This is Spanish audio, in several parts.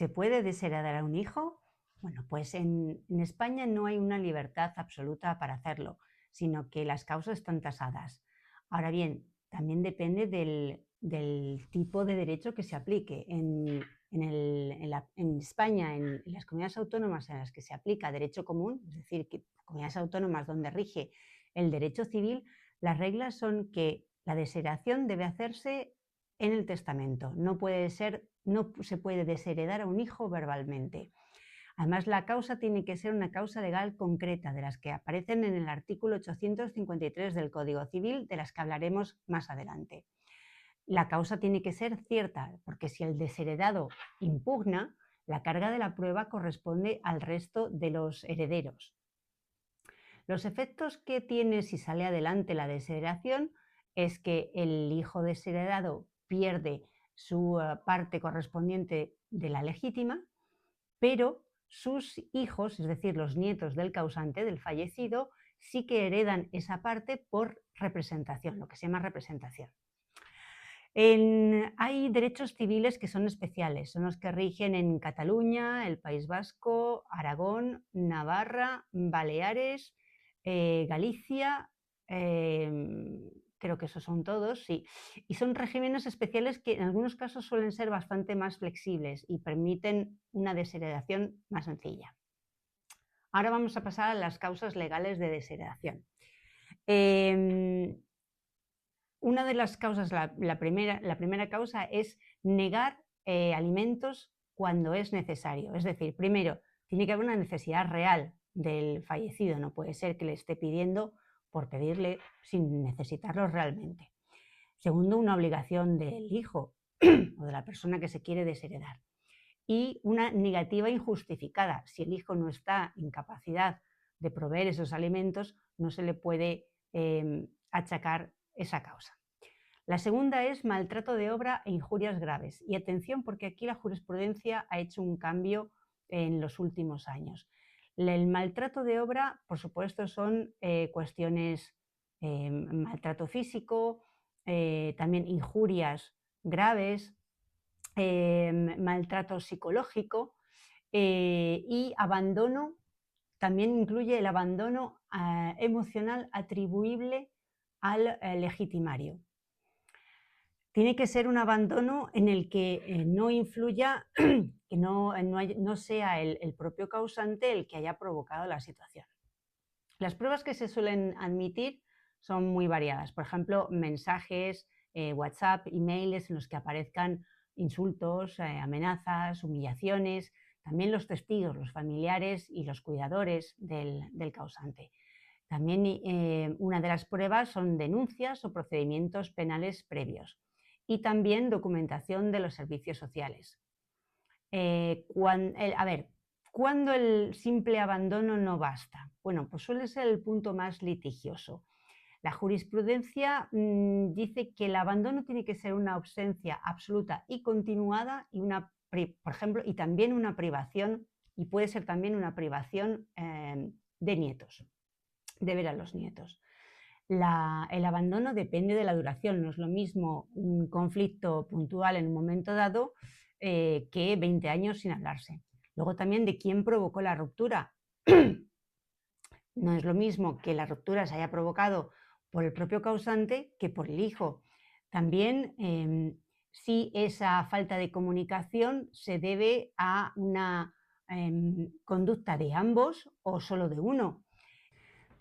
¿Se puede desheredar a un hijo? Bueno, pues en España no hay una libertad absoluta para hacerlo, sino que las causas están tasadas. Ahora bien, también depende del tipo de derecho que se aplique. En España, en las comunidades autónomas en las que se aplica derecho común, es decir, que comunidades autónomas donde rige el derecho civil, las reglas son que la desheredación debe hacerse en el testamento. No se puede desheredar a un hijo verbalmente. Además, la causa tiene que ser una causa legal concreta, de las que aparecen en el artículo 853 del Código Civil, de las que hablaremos más adelante. La causa tiene que ser cierta, porque si el desheredado impugna, la carga de la prueba corresponde al resto de los herederos. Los efectos que tiene si sale adelante la desheredación es que el hijo desheredado pierde su parte correspondiente de la legítima, pero sus hijos, es decir, los nietos del causante, del fallecido, sí que heredan esa parte por representación, lo que se llama representación. Hay derechos civiles que son especiales, son los que rigen en Cataluña, el País Vasco, Aragón, Navarra, Baleares, Galicia, creo que esos son todos, sí. Y son regímenes especiales que en algunos casos suelen ser bastante más flexibles y permiten una desheredación más sencilla. Ahora vamos a pasar a las causas legales de desheredación. Una de las causas, la primera causa es negar alimentos cuando es necesario. Es decir, primero, tiene que haber una necesidad real del fallecido, no puede ser que le esté pidiendo por pedirle sin necesitarlo realmente. Segundo, una obligación del hijo o de la persona que se quiere desheredar. Y una negativa injustificada. Si el hijo no está en capacidad de proveer esos alimentos, no se le puede achacar esa causa. La segunda es maltrato de obra e injurias graves. Y atención, porque aquí la jurisprudencia ha hecho un cambio en los últimos años. El maltrato de obra, por supuesto, son cuestiones maltrato físico, también injurias graves, maltrato psicológico y abandono. También incluye el abandono emocional atribuible al legitimario. Tiene que ser un abandono en el que no influya, que no sea el propio causante el que haya provocado la situación. Las pruebas que se suelen admitir son muy variadas. Por ejemplo, mensajes, WhatsApp, emails en los que aparezcan insultos, amenazas, humillaciones. También los testigos, los familiares y los cuidadores del causante. También una de las pruebas son denuncias o procedimientos penales previos. Y también documentación de los servicios sociales. ¿Cuándo el simple abandono no basta? Bueno, pues suele ser el punto más litigioso. La jurisprudencia dice que el abandono tiene que ser una ausencia absoluta y continuada y por ejemplo, y también una privación, y puede ser también una privación de nietos, de ver a los nietos. El abandono depende de la duración, no es lo mismo un conflicto puntual en un momento dado que 20 años sin hablarse. Luego también de quién provocó la ruptura. No es lo mismo que la ruptura se haya provocado por el propio causante que por el hijo. También si esa falta de comunicación se debe a una conducta de ambos o solo de uno.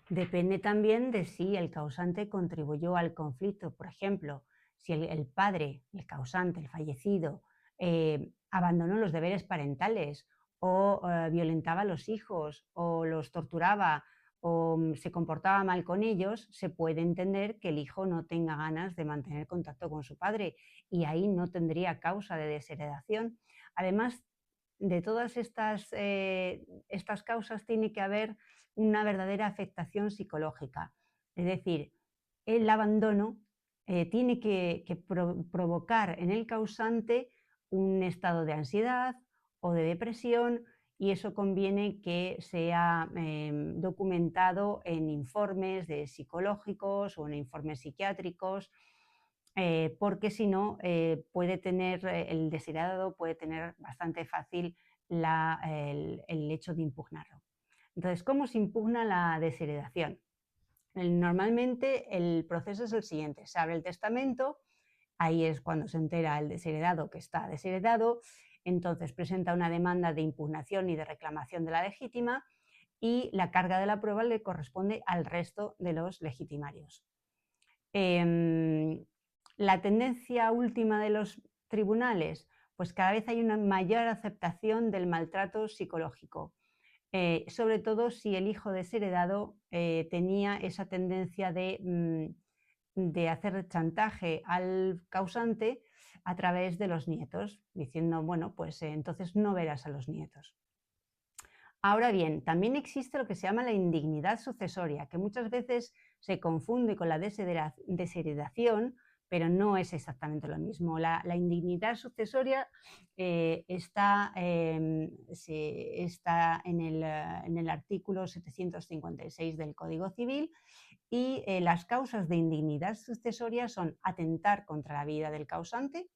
Depende también de si el causante contribuyó al conflicto. Por ejemplo, si el padre, el causante, el fallecido, abandonó los deberes parentales o violentaba a los hijos o los torturaba o se comportaba mal con ellos, se puede entender que el hijo no tenga ganas de mantener contacto con su padre y ahí no tendría causa de desheredación. Además de todas estas causas tiene que haber una verdadera afectación psicológica. Es decir, el abandono tiene que provocar en el causante un estado de ansiedad o de depresión y eso conviene que sea documentado en informes psicológicos o en informes psiquiátricos porque si no, puede tener el desheredado puede tener bastante fácil el hecho de impugnarlo. Entonces, ¿cómo se impugna la desheredación? Normalmente el proceso es el siguiente: se abre el testamento, ahí es cuando se entera el desheredado que está desheredado, entonces presenta una demanda de impugnación y de reclamación de la legítima, y la carga de la prueba le corresponde al resto de los legitimarios. La tendencia última de los tribunales, pues cada vez hay una mayor aceptación del maltrato psicológico, sobre todo si el hijo desheredado tenía esa tendencia de hacer chantaje al causante a través de los nietos, diciendo, bueno, pues entonces no verás a los nietos. Ahora bien, también existe lo que se llama la indignidad sucesoria, que muchas veces se confunde con la desheredación, pero no es exactamente lo mismo. La indignidad sucesoria está en el artículo 756 del Código Civil, y las causas de indignidad sucesoria son atentar contra la vida del causante,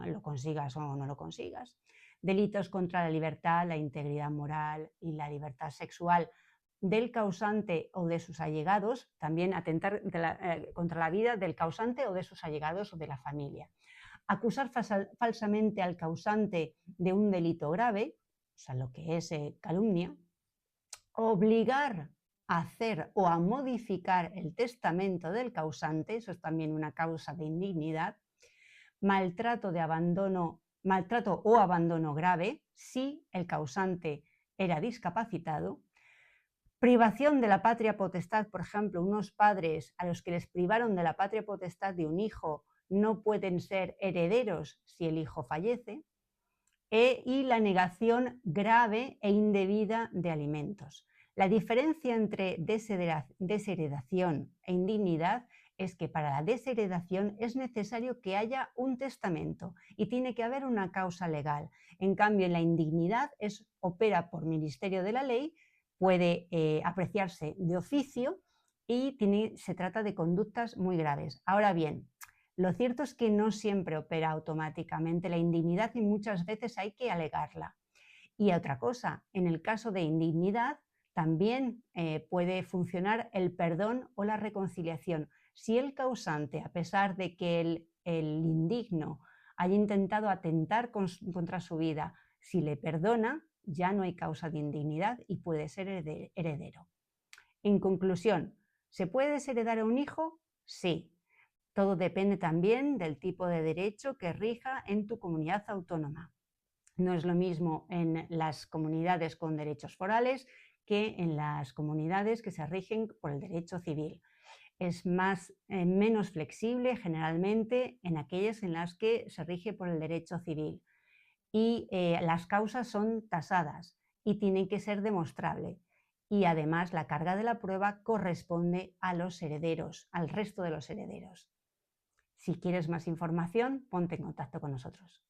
lo consigas o no lo consigas; delitos contra la libertad, la integridad moral y la libertad sexual del causante o de sus allegados; también atentar contra la vida del causante o de sus allegados o de la familia; acusar falsamente al causante de un delito grave, o sea, lo que es calumnia; obligar a hacer o a modificar el testamento del causante, eso es también una causa de indignidad; maltrato o abandono grave, si el causante era discapacitado; privación de la patria potestad, por ejemplo, unos padres a los que les privaron de la patria potestad de un hijo no pueden ser herederos si el hijo fallece; y la negación grave e indebida de alimentos. La diferencia entre desheredación e indignidad es que para la desheredación es necesario que haya un testamento y tiene que haber una causa legal. En cambio, en la indignidad opera por ministerio de la ley, puede apreciarse de oficio y se trata de conductas muy graves. Ahora bien, lo cierto es que no siempre opera automáticamente la indignidad y muchas veces hay que alegarla. Y otra cosa, en el caso de indignidad también puede funcionar el perdón o la reconciliación. Si el causante, a pesar de que el indigno haya intentado atentar contra su vida, si le perdona, ya no hay causa de indignidad y puede ser heredero. En conclusión, ¿se puede desheredar a un hijo? Sí. Todo depende también del tipo de derecho que rija en tu comunidad autónoma. No es lo mismo en las comunidades con derechos forales que en las comunidades que se rigen por el derecho civil. Es menos flexible generalmente en aquellas en las que se rige por el derecho civil. Y las causas son tasadas y tienen que ser demostrables. Y además la carga de la prueba corresponde a los herederos, al resto de los herederos. Si quieres más información, ponte en contacto con nosotros.